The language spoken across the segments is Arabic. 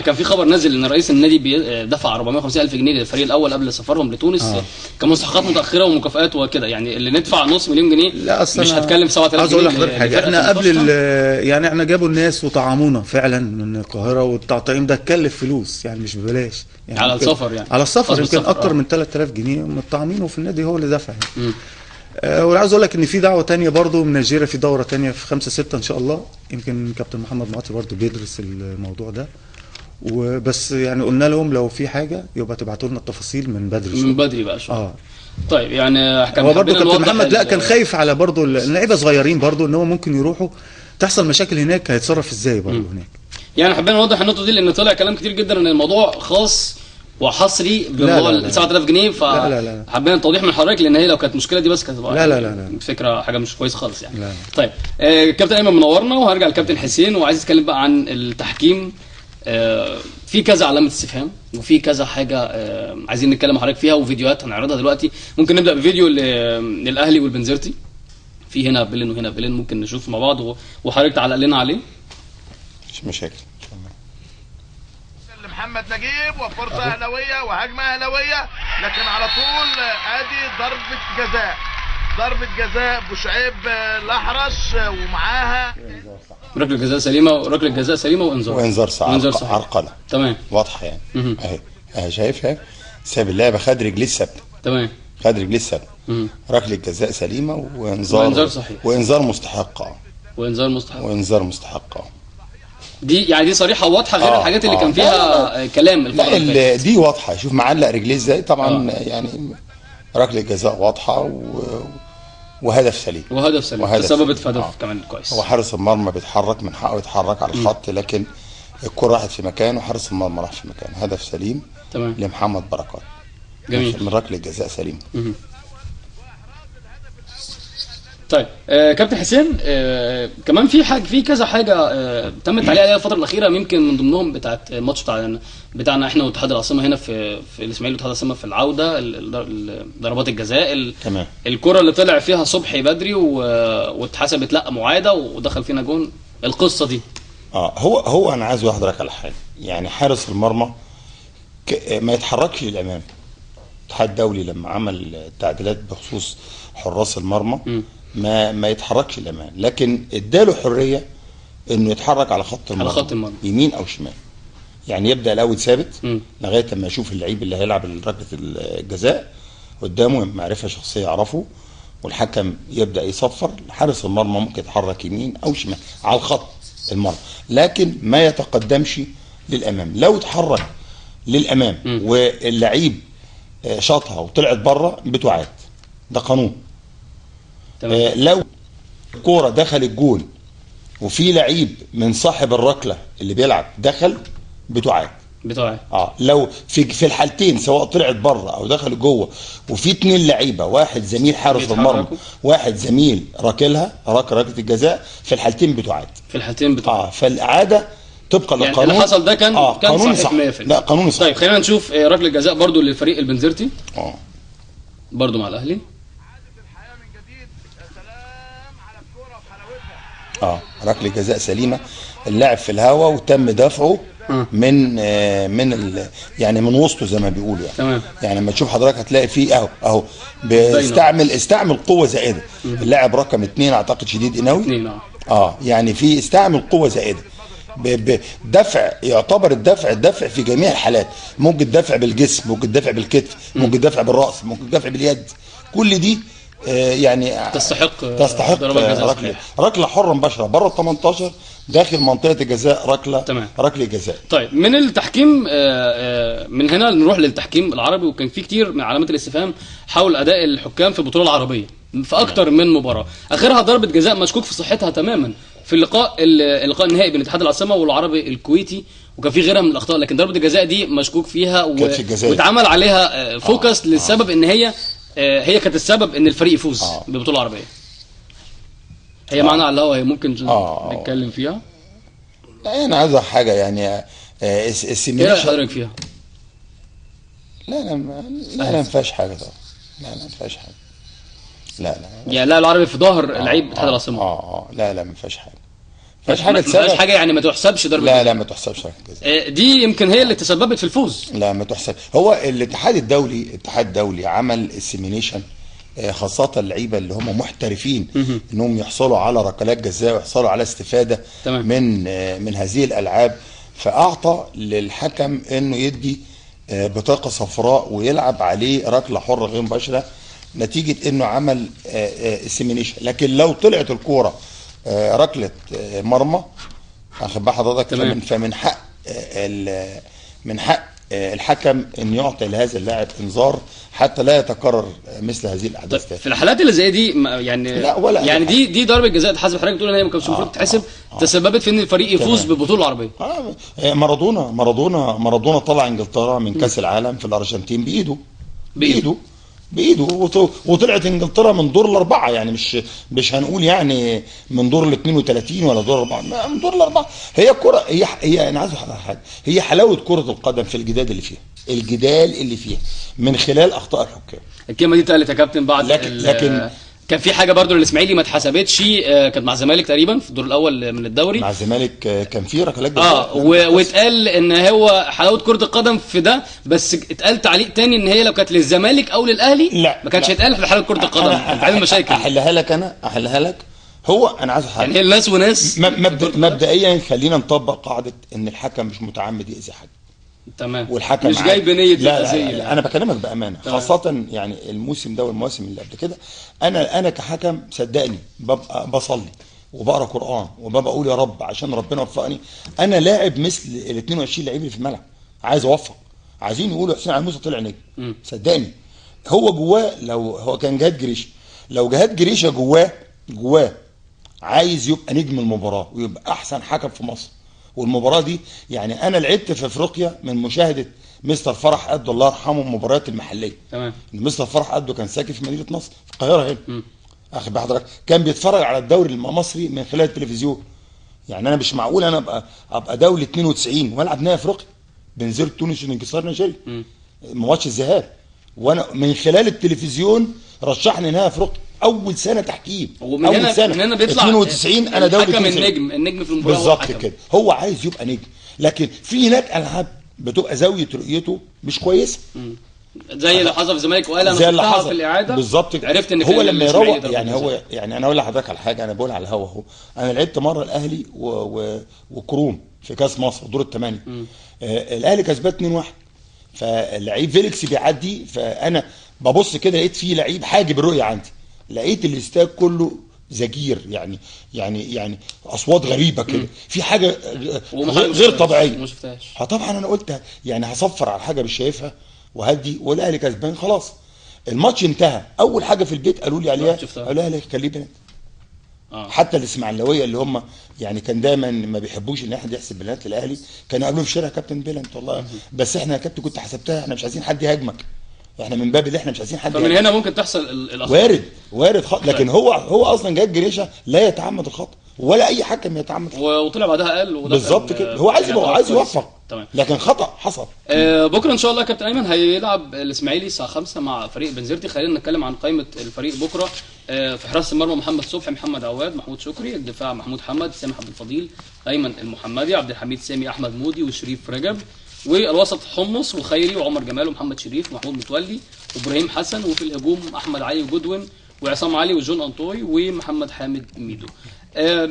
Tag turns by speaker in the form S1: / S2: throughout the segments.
S1: كان في خبر نازل ان رئيس النادي دفع 450,000 جنيه للفريق الاول قبل سفرهم لتونس كمستحقات متاخره ومكافآت وكده، يعني اللي ندفع نص مليون جنيه.
S2: لا اصلا
S1: مش هتكلم 7,000 جنيه.
S2: عايز اقول لحضرتك حاجه، احنا قبل يعني احنا جابوا الناس وطعمونا فعلا من القاهره، والتطعيم ده اتكلف فلوس يعني مش ببلاش يعني
S1: على السفر، يعني
S2: على السفر يمكن اكتر من 3000 جنيه متطعمينه في النادي هو اللي دفع يعني. وعاوز اقول لك ان في دعوه تانية برضو من نيجيريا، في دوره تانية في 5/6 ان شاء الله، يمكن كابتن محمد معاطي برضو بيدرس الموضوع ده، وبس يعني قلنا لهم لو في حاجه يبقى تبعتوا لنا التفاصيل من بدري
S1: من بدري بقى شويه.
S2: طيب
S1: يعني
S2: هو برضو كابتن محمد لا كان خايف على برضو اللعيبه صغيرين برضو ان هو ممكن يروحوا تحصل مشاكل هناك، هيتصرف ازاي برضو هناك.
S1: يعني حبينا نوضح النقطه دي لان طلع كلام كتير جدا ان الموضوع خاص وحصري بموضوع ال 7,000 جنيه، فحبينا التوضيح من حضرتك لان هي لو كانت مشكله دي بس كانت
S2: لا
S1: فكره حاجه مش كويسه خالص يعني.
S2: لا.
S1: طيب كابتن ايمن منورنا، وهرجع لكابتن حسين وعايز اتكلم بقى عن التحكيم. في كذا علامه استفهام وفي كذا حاجه عايزين نتكلم حضرتك فيها، وفيديوهات هنعرضها دلوقتي. ممكن نبدا بفيديو للاهلي والبنزرتي، في هنا بلين وهنا بلين، ممكن نشوف مع بعض وحضرتك تعلق لنا عليه.
S3: مش مشاكل.
S4: محمد نجيب وفرصه اهلاويه وهجمه اهلاويه، لكن على طول ادي ضربه جزاء بوشعيب الاحرش ومعاها
S1: ركله جزاء سليمه، وركله جزاء سليمه وانذار
S3: صحيح. عرقله
S1: تمام
S3: واضحه يعني. اهي شايفها، ساب اللعبه، خد رجليه الثابته.
S1: تمام،
S3: خد رجليه الثابته. ركله جزاء سليمه وانذار
S1: صحيح،
S3: وانذار مستحق.
S1: وانذار مستحق.
S3: دي
S1: يعني دي صريحه واضحه غير الحاجات اللي كان فيها كلام
S3: لا دي واضحه. شوف معلق رجليه ازاي طبعا. يعني ركله جزاء واضحه وهدف سليم.
S1: تسببت في هدف كمان كويس.
S3: هو حارس المرمى بيتحرك، من حقه يتحرك على الخط، لكن الكره راحت في مكان وحارس المرمى راح في مكان. هدف سليم
S1: تمام
S3: لمحمد بركات.
S1: جميل.
S3: من ركله جزاء سليم.
S1: طيب كابتن حسين، كمان في كذا حاجه تمت عليها الفتره الاخيره، يمكن من ضمنهم بتاعه الماتش بتاعنا احنا واتحاد العاصمه هنا في الاسماعيلي واتحاد العاصمه في العوده، ضربات الجزاء،
S3: تمام.
S1: الكره اللي طلع فيها صبحي بدري واتحسبت لا معاده ودخل فينا جون، القصه دي.
S3: هو انا عايز احضرك على حاجه، يعني حارس المرمى ما يتحركش للامام. الاتحاد الدولي لما عمل تعديلات بخصوص حراس المرمى ما يتحركش للامام، لكن اداله حريه انه يتحرك على خط المرمى يمين او شمال. يعني يبدا الاول ثابت لغايه لما يشوف اللعيب اللي هيلعب ركله الجزاء قدامه معرفه شخصيه يعرفه، والحكم يبدا يصفر. حارس المرمى ممكن يتحرك يمين او شمال على الخط المرمى، لكن ما يتقدمش للامام. لو اتحرك للامام واللعيب شاطها وطلعت بره بتعاد، ده قانون. لو الكوره دخل الجول وفي لعيب من صاحب الركله اللي بيلعب دخل بتعاد. لو في الحالتين سواء طلعت بره او دخلت جوه وفي 2 لعيبه، واحد زميل حارس المرمى واحد زميل راكلها ركله الجزاء، في الحالتين بتعاد. فالاعاده طبقا للقانون.
S1: يعني اللي حصل ده كان
S3: قانون صح. لا قانون صح.
S1: طيب خلينا نشوف ركله جزاء برضو للفريق البنزرتي برضو مع الاهلي.
S3: ركله جزاء سليمه، اللاعب في الهواء وتم دفعه من يعني من وسطه زي ما بيقولوا يعني.
S1: تمام.
S3: يعني لما تشوف حضرتك هتلاقي فيه اهو استعمل قوه زائده. اللاعب رقم 2 اعتقد شديد قناوي. يعني في استعمل قوه زائده. دفع، يعتبر الدفع في جميع الحالات، ممكن دفع بالجسم، ممكن دفع بالكتف، ممكن دفع بالراس، ممكن دفع باليد، كل دي يعني تستحق ركله حره مباشره بره ال 18 داخل منطقه الجزاء، ركله جزاء.
S1: طيب من التحكيم من هنا نروح للتحكيم العربي، وكان في كتير من علامات الاستفهام حول اداء الحكام في البطوله العربيه في اكتر من مباراه، اخرها ضربه جزاء مشكوك في صحتها تماما في اللقاء النهائي بين اتحاد العاصمه والعربي الكويتي، وكان في غيرها من الاخطاء، لكن ضربه الجزاء دي مشكوك فيها واتعمل عليها فوكس للسبب ان هي كانت السبب ان الفريق يفوز بالبطوله العربيه. هي معنا على الهوا، هي ممكن نتكلم فيها.
S3: لا انا عايز حاجه يعني
S1: ايه حضرتك فيها؟
S3: لا ما فيهاش حاجه طبعا. لا ما فيهاش حاجه. لا
S1: يعني لا العربي في ظهر لعيب اتحاد العاصمه.
S3: لا ما فيهاش حاجه. مفيش حاجه
S1: ما فيهاش
S3: تسبب.
S1: حاجه يعني ما تحسبش ضربه
S3: لا
S1: جزاء.
S3: لا ما تحسبش ضربه جزاء.
S1: دي يمكن هي اللي تسببت في الفوز.
S3: لا ما تحسب. هو الاتحاد الدولي عمل السيمينيشن، خاصة اللعيبة اللي هم محترفين انهم يحصلوا على ركلات جزاء ويحصلوا على استفادة
S1: تمام.
S3: من هذه الالعاب، فاعطى للحكم انه يدي بطاقة صفراء ويلعب عليه ركلة حرة غير مباشرة نتيجة انه عمل السيمينيشن. لكن لو طلعت الكورة ركلة مرمى اخد بقى حضرتك، فمن حق الحكم ان يعطي لهذا اللاعب انذار حتى لا يتكرر مثل هذه الاحداث تاني.
S1: في الحالات اللي زي دي يعني
S3: لا ولا
S1: يعني دي ضربه جزاء تحسب. حضرتك بتقول ان هي ما كانتش المفروض تتحسب، تسببت في ان الفريق يفوز بالبطوله العربيه.
S3: مارادونا طلع انجلترا من كاس العالم في الارجنتين بايده وطلعت انجلترا من دور الاربعه، يعني مش هنقول يعني من دور ال 32 ولا دور الاربعه، من دور الاربعه. هي كره، هي انا عايز اقول حاجه، هي حلاوه كره القدم في الجدال اللي فيها من خلال اخطاء الحكام.
S1: الكلمه دي اتقالت يا كابتن بعد
S3: لكن
S1: كان في حاجه برضو للاسماعيلي ما اتحسبتش، كانت مع الزمالك تقريبا في الدور الاول من الدوري.
S3: مع الزمالك كان في ركلات جزاء
S1: واتقال ان هو حلاوه كره القدم في ده، بس اتقال تعليق تاني ان هي لو كانت للزمالك او للاهلي
S3: لا
S1: ما كانش هيتقال في حلاوه كره القدم، هتعمل مشاكل.
S3: احلها لك. هو انا عايز حاجه،
S1: يعني هي الناس وناس
S3: مبدئيا خلينا نطبق قاعده ان الحكم مش متعمد يأذي حد.
S1: تمام.
S3: والحكم
S1: مش جاي بنيه
S3: لا يعني. انا بكلمك بامانه. تمام. خاصه يعني الموسم ده والمواسم اللي قبل كده، انا كحكم صدقني ببقى بصلي وبقرا قران وببقى اقول يا رب عشان ربنا وفقني. انا لاعب مثل ال 22 لعيب اللي في الملعب، عايز اوفق، عايزين يقولوا حسين علي موسى طلع نجم. صدقني هو جواه، لو هو كان جهاد جريشه، لو جهاد جريشه جواه عايز يبقى نجم المباراه ويبقى احسن حكم في مصر. والمباراه دي يعني انا لعبت في افريقيا من مشاهده مستر فرح قدو الله يرحمه المباريات المحليه.
S1: تمام.
S3: مستر فرح قدو كان ساكن في مدينه نصر في القاهره هنا. اخد بال حضرتك، كان بيتفرج على الدوري المصري من خلال التلفزيون. يعني انا مش معقول انا ابقى دولي 92 والعب نهائي افريقيا بنزير تونس وانكسار نيجيريا ماتش الذهاب، وانا من خلال التلفزيون رشحني نهائي افريقيا اول سنه تحكيم.
S1: اول سنه من هنا بيطلع
S3: 92 انا دولي
S1: حكم النجم في المباراه
S3: بالظبط كده. هو عايز يبقى نجم، لكن في هناك العاب بتبقى زاويه رؤيته مش كويسه.
S1: زي اللي حصل في الزمالك وقال انا
S3: زي اللي
S1: شفتها
S3: حصل
S1: في الاعاده
S3: بالظبط.
S1: عرفت ان
S3: هو لما يروح يعني انا اقول لحضرتك على حاجه، انا بقول على الهوا اهو. انا لعبت مره الاهلي وكروم في كاس مصر دور الثمانيه. الاهلي كسبان 2-1، فاللعيب فيليكس بيعدي، فانا ببص كده لقيت فيه لعيب حاجب الرؤيه عندي، لقيت الاستاد كله زجير، يعني اصوات غريبه كده، في حاجه غير طبيعيه.
S1: ما شفتهاش.
S3: طبعا انا قلت يعني هصفر على حاجه مش شايفها وهدي، والاهلي كسبان خلاص. الماتش انتهى، اول حاجه في البيت قالوا لي عليها، قالوا لي خليه بنات. حتى الاسماعيلاويه اللي هم يعني كان دايما ما بيحبوش ان احد يحسب بنات الاهلي، كانوا قالوا في الشارع كابتن بيلانت والله بس احنا يا كابتن كنت حسبتها، احنا مش عايزين حد يهاجمك، احنا من باب اللي احنا مش عايزين حد
S1: فمن هنا ممكن تحصل الاخطاء.
S3: وارد لكن هو اصلا جهاد جريشه لا يتعمد الخطا ولا اي حكم يتعمد.
S1: وطلع بعدها قال
S3: بالظبط كده، هو عايز يوفق.
S1: تمام.
S3: لكن خطا حصل.
S1: بكره ان شاء الله كابتن ايمن هيلعب الاسماعيلي الساعه 5 مع فريق بنزرتي. خلينا نتكلم عن قائمه الفريق بكره. في حراسه المرمى محمد صبحي، محمد عواد، محمود شكري. الدفاع محمود حمد، سامح عبد الفضيل، ايمن المحمدي، عبد الحميد سامي، احمد مودي وشريف رجب. والوسط حمص وخيري وعمر جمال ومحمد شريف ومحمود متولي وابراهيم حسن. وفي الهجوم احمد علي وجودوين وعصام علي وجون انطوي ومحمد حامد ميدو.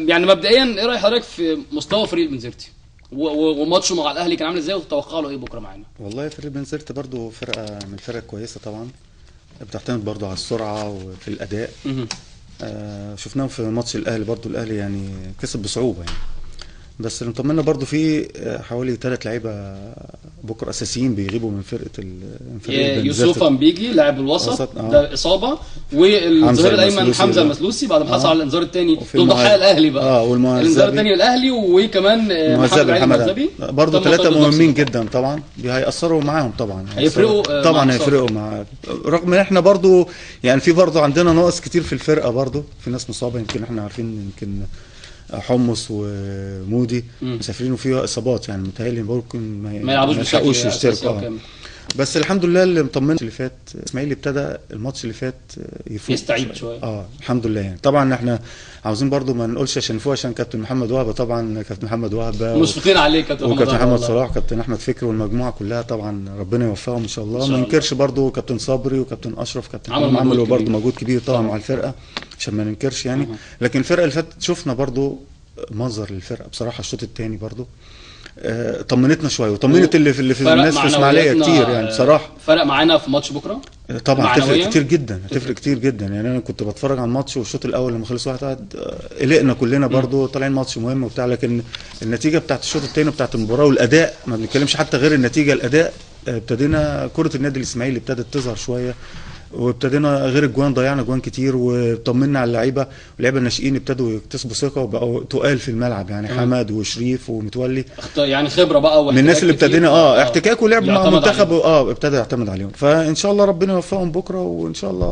S1: يعني مبدئيا ايه راي حضرتك في مستوى فريق بنزرتي وماتشه مع الاهلي كان عامل ازاي، وتتوقع له ايه بكره معانا؟
S2: والله فريق بنزرتي برضو فرقه من الفرق كويسه طبعا، بتعتمد برضو على السرعه وفي الاداء. شفناهم في ماتش الاهلي، برضو الاهلي يعني كسب بصعوبه يعني، بس اللي مطمنا برضو في حوالي 3 لعيبه بكره اساسيين بيغيبوا من فرقه
S1: يوسف امبيجي لاعب الوسط ده اصابه، والظهير الايمن حمزه المسلوسي بعد ما حصل على الانذار الثاني ضد حق الاهلي بقى. الانذار الثاني الاهلي، وكمان محمد المهذبي
S2: برضو 3 مهمين جدا طبعا، هيأثروا معاهم طبعا،
S1: هيفرقوا
S2: طبعا هيفرقوا مع، رغم ان احنا برضو يعني في برضو عندنا ناقص كتير في الفرقه، برضو في ناس مصابه، يمكن احنا عارفين يمكن حمص ومودي مسافرين وفيها اصابات، يعني متهيألي ممكن
S1: ما يلعبوش
S2: يشتركوا. بس الحمد لله اللي مطمن اللي فات اسماعيلي ابتدى الماتش اللي فات يفوق
S1: يستعيد شويه.
S2: الحمد لله يعني. طبعا احنا عاوزين برضو ما نقولش عشان نفوق عشان كابتن محمد وهبه، طبعا كابتن محمد وهبه
S1: مشفقين عليك كابتن محمد
S2: وكابتن محمد
S1: والله.
S2: صلاح وكابتن احمد فكري والمجموعه كلها، طبعا ربنا يوفقهم ان شاء الله.
S1: إن شاء
S2: ما
S1: الله.
S2: ننكرش برضو كابتن صبري وكابتن اشرف، كابتن
S1: عملوا
S2: عملوا
S1: مجهود
S2: برضو
S1: كبير.
S2: مجهود كبير طبعا مع الفرقه عشان ما ننكرش يعني. لكن الفرقه اللي فاتت شفنا برضو منظر للفرقه بصراحه. الشوط الثاني برضو طمنتنا شويه وطمنت اللي في
S1: فرق
S2: الناس في اسماعيليه
S1: معنوياتنا،
S2: كتير يعني بصراحه.
S1: فرق معانا في ماتش بكره
S2: طبعا
S1: معنوياً؟
S2: هتفرق كتير جدا، هتفرق كتير جدا يعني. انا كنت بتفرج على الماتش والشوط الاول لما خلص 1-1 قلقنا كلنا برضو، طالعين ماتش مهم وبتاع، لكن النتيجه بتاعت الشوط الثاني بتاعت المباراه والاداء، ما بنتكلمش حتى غير النتيجه، الاداء ابتدينا كره النادي الاسماعيلي ابتدت تظهر شويه، وابتدينا غير الجوان ضيعنا جوان كتير، وطمنا على اللعيبه، واللعيبه الناشئين ابتدوا يكتسبوا ثقه وبقوا تقال في الملعب يعني. حماد وشريف ومتولي
S1: يعني خبره بقى
S2: من الناس اللي ابتدينا احتكاك ولعب مع
S1: يعتمد
S2: منتخب
S1: عليهم.
S2: ابتدى يعتمد عليهم. فان شاء الله ربنا يوفقهم بكره، وان شاء الله